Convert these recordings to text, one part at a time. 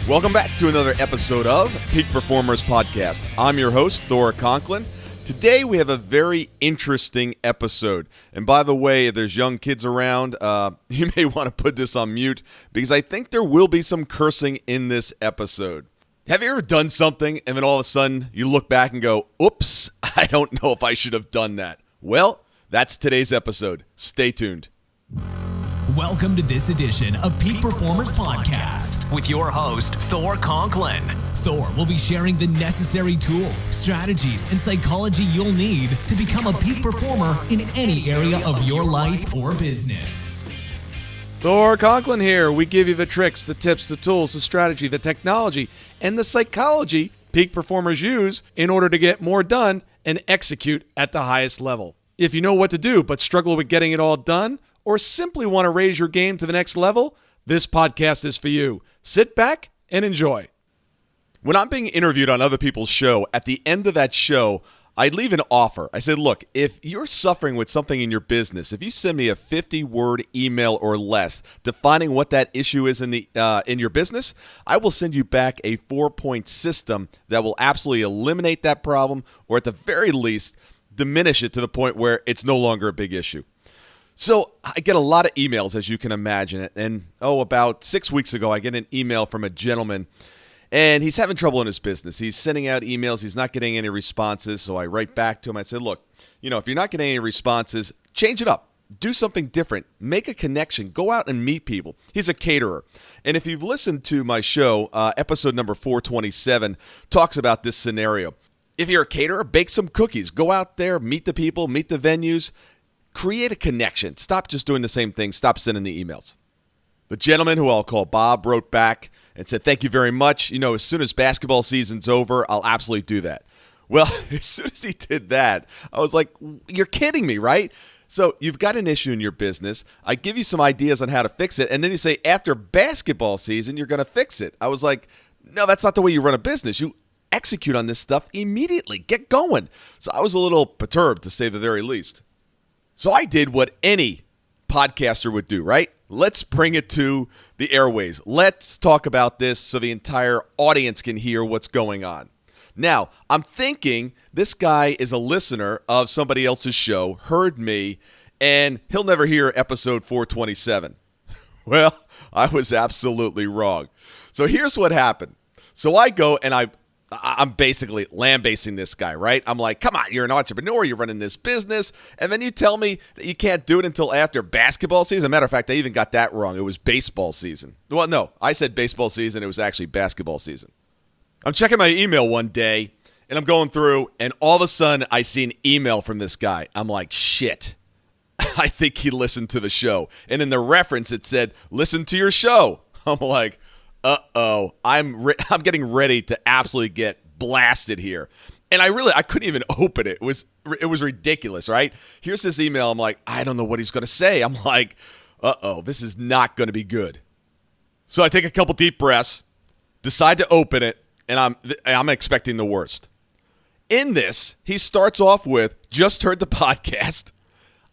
Welcome back to another episode of Peak Performers Podcast. I'm your host, Thor Conklin. Today we have a very interesting episode. And by the way, if there's young kids around, you may want to put this on mute because I think there will be some cursing in this episode. Have you ever done something and then all of a sudden you look back and go, oops, I don't know if I should have done that? Well, that's today's episode. Stay tuned. Welcome to this edition of Peak Performers Podcast with your host, Thor Conklin. Thor will be sharing the necessary tools, strategies, and psychology you'll need to become a peak performer in any area of your life or business. Thor Conklin here. We give you the tricks, the tips, the tools, the strategy, the technology, and the psychology peak performers use in order to get more done and execute at the highest level. If you know what to do but struggle with getting it all done, or simply want to raise your game to the next level, this podcast is for you. Sit back and enjoy. When I'm being interviewed on other people's show, at the end of that show, I leave an offer. I said, look, if you're suffering with something in your business, if you send me a 50-word email or less defining what that issue is in your business, I will send you back a 4-point system that will absolutely eliminate that problem, or at the very least, diminish it to the point where it's no longer a big issue. So I get a lot of emails, as you can imagine. And, about 6 weeks ago, I get an email from a gentleman, and he's having trouble in his business. He's sending out emails. He's not getting any responses. So I write back to him. I said, look, if you're not getting any responses, change it up. Do something different. Make a connection. Go out and meet people. He's a caterer. And if you've listened to my show, episode number 427 talks about this scenario. If you're a caterer, bake some cookies. Go out there, meet the people, meet the venues. Create a connection. Stop just doing the same thing. Stop sending the emails. The gentleman, who I'll call Bob, wrote back and said, thank you very much. As soon as basketball season's over, I'll absolutely do that. Well, as soon as he did that, I was like, you're kidding me, right? So you've got an issue in your business. I give you some ideas on how to fix it. And then you say, after basketball season, you're going to fix it. I was like, no, that's not the way you run a business. You execute on this stuff immediately. Get going. So I was a little perturbed, to say the very least. So I did what any podcaster would do, right? Let's bring it to the airways. Let's talk about this so the entire audience can hear what's going on. Now, I'm thinking this guy is a listener of somebody else's show, heard me, and he'll never hear episode 427. Well, I was absolutely wrong. So here's what happened. So I go and I'm basically lambasting this guy, right? I'm like, come on, you're an entrepreneur, you're running this business, and then you tell me that you can't do it until after basketball season. As a matter of fact, I even got that wrong. It was baseball season. Well, no, I said baseball season. It was actually basketball season. I'm checking my email one day, and I'm going through, and all of a sudden, I see an email from this guy. I'm like, shit. I think he listened to the show. And in the reference, it said, listen to your show. I'm like, uh-oh, I'm getting ready to absolutely get blasted here. And I couldn't even open it. It was ridiculous, right? Here's this email. I'm like, I don't know what he's going to say. I'm like, uh-oh, this is not going to be good. So I take a couple deep breaths, decide to open it, and I'm expecting the worst. In this, he starts off with, just heard the podcast.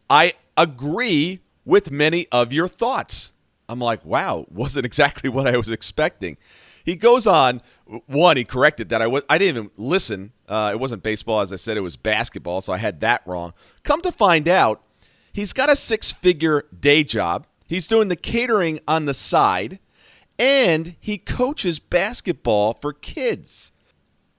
I agree with many of your thoughts. I'm like, wow, wasn't exactly what I was expecting. He goes on, he corrected that I didn't even listen. It wasn't baseball, as I said, it was basketball, so I had that wrong. Come to find out, he's got a 6-figure day job. He's doing the catering on the side, and he coaches basketball for kids.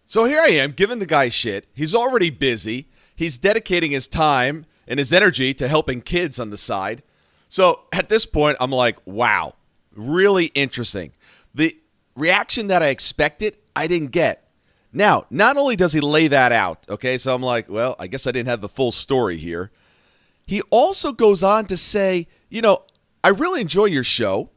So here I am, giving the guy shit. He's already busy. He's dedicating his time and his energy to helping kids on the side. So at this point, I'm like, wow, really interesting. The reaction that I expected, I didn't get. Now, not only does he lay that out, okay, so I'm like, well, I guess I didn't have the full story here. He also goes on to say, I really enjoy your show,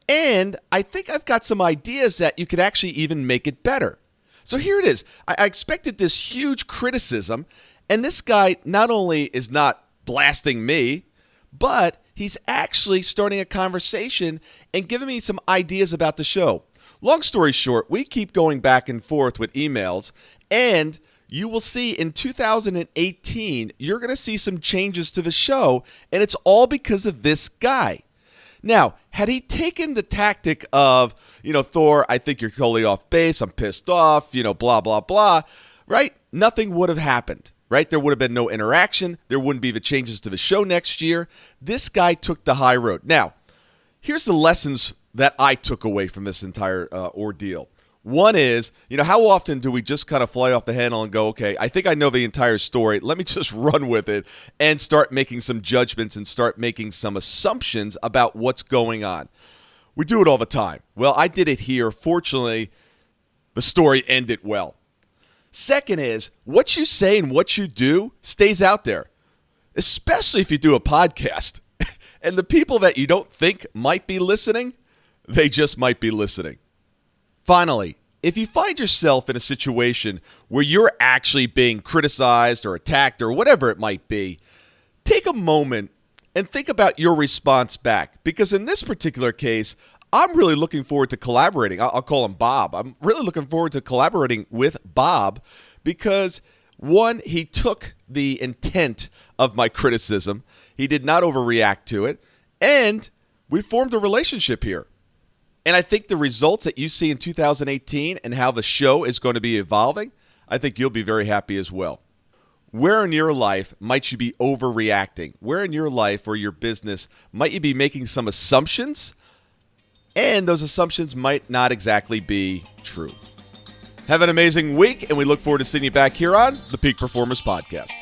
and I think I've got some ideas that you could actually even make it better. So here it is. I expected this huge criticism, and this guy not only is not blasting me, but he's actually starting a conversation and giving me some ideas about the show. Long story short, we keep going back and forth with emails, and you will see in 2018, you're going to see some changes to the show, and it's all because of this guy. Now, Had he taken the tactic of, Thor, I think you're totally off base, I'm pissed off, blah, blah, blah, right? Nothing would have happened, right? There would have been no interaction. There wouldn't be the changes to the show next year. This guy took the high road. Now, here's the lessons that I took away from this entire ordeal. One is, how often do we just kind of fly off the handle and go, okay, I think I know the entire story. Let me just run with it and start making some judgments and start making some assumptions about what's going on. We do it all the time. Well, I did it here. Fortunately, the story ended well. Second is, what you say and what you do stays out there, especially if you do a podcast. And the people that you don't think might be listening, they just might be listening. Finally, if you find yourself in a situation where you're actually being criticized or attacked or whatever it might be, take a moment and think about your response back. Because in this particular case, I'm really looking forward to collaborating. I'll call him Bob. I'm really looking forward to collaborating with Bob because, one, he took the intent of my criticism. He did not overreact to it. And we formed a relationship here. And I think the results that you see in 2018 and how the show is going to be evolving, I think you'll be very happy as well. Where in your life might you be overreacting? Where in your life or your business might you be making some assumptions? And those assumptions might not exactly be true. Have an amazing week, and we look forward to seeing you back here on the Peak Performance Podcast.